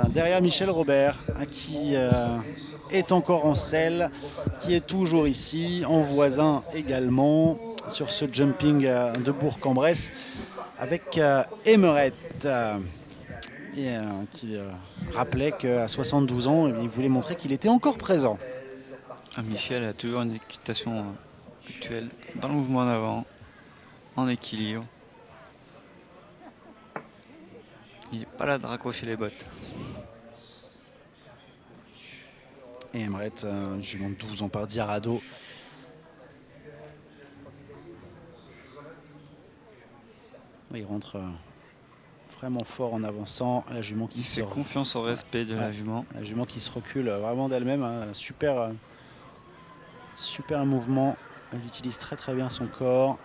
Derrière Michel Robert, qui est encore en selle, qui est toujours ici, en voisin également, sur ce jumping de Bourg-en-Bresse, avec Emeret, qui rappelait qu'à 72 ans, il voulait montrer qu'il était encore présent. Michel a toujours une équitation actuelle dans le mouvement en avant, en équilibre. Il n'est pas là de raccrocher les bottes. Et Emeret, jument 12 ans par Diarado. Il rentre vraiment fort en avançant. La jument qui fait confiance au respect de la jument. La jument qui se recule vraiment d'elle-même. Super mouvement. Elle utilise très bien son corps.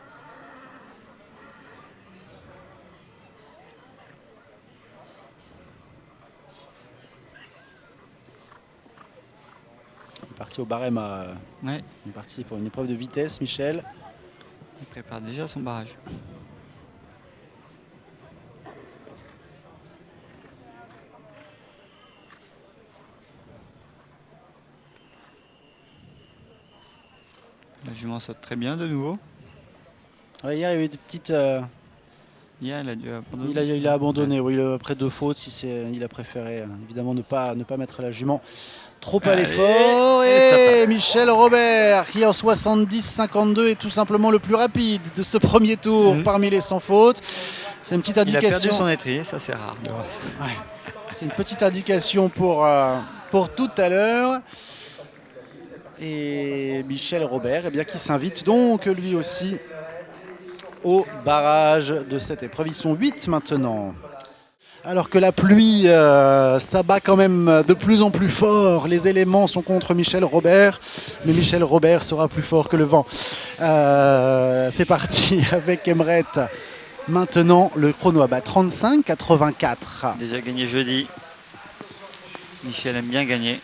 Il est parti au barème. Il est parti pour une épreuve de vitesse, Michel. Il prépare déjà son barrage. La jument saute très bien de nouveau. Ouais, hier, il y avait des petites... Hier, il a dû abandonner. Il a abandonné, oui, après 2 fautes. Il a préféré évidemment ne pas mettre la jument trop à l'effort. Et Michel Robert, qui en 70-52 est tout simplement le plus rapide de ce premier tour parmi les 100 fautes. C'est une petite indication. Il a perdu son étrier, ça c'est rare. Ouais. C'est une petite indication pour tout à l'heure. Et Michel Robert, qui s'invite donc lui aussi au barrage de cette épreuve. Ils sont 8 maintenant. Alors que la pluie s'abat quand même de plus en plus fort. Les éléments sont contre Michel Robert, mais Michel Robert sera plus fort que le vent. C'est parti avec Emeret. Maintenant, le chrono à bas 35-84. Déjà gagné jeudi. Michel aime bien gagner.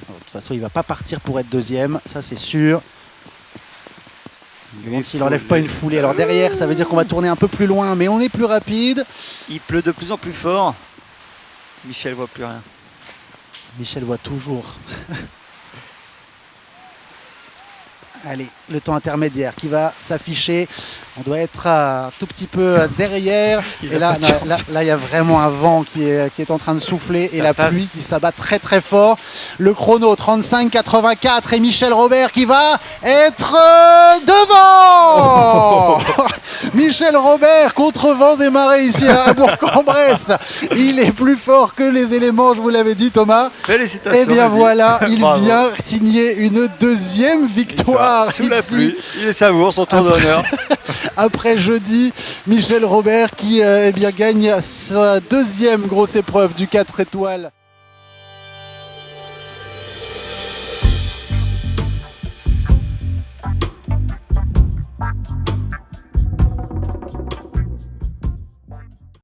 Alors, de toute façon, il ne va pas partir pour être deuxième, ça c'est sûr. S'il n'enlève pas une foulée. Alors derrière, ça veut dire qu'on va tourner un peu plus loin, mais on est plus rapide. Il pleut de plus en plus fort. Michel voit plus rien. Michel voit toujours. Allez, le temps intermédiaire qui va s'afficher. On doit être un tout petit peu derrière. Et là, il y a vraiment un vent qui est en train de souffler et la pluie qui s'abat très fort. Le chrono 35-84 et Michel Robert qui va être devant. Michel Robert contre vents et marées ici à Bourg-en-Bresse. Il est plus fort que les éléments, je vous l'avais dit, Thomas. Félicitations. Et bien voilà, il vient signer une deuxième victoire. Sous la pluie, il savoure son tour d'honneur. Après jeudi, Michel Robert qui gagne sa deuxième grosse épreuve du 4 étoiles.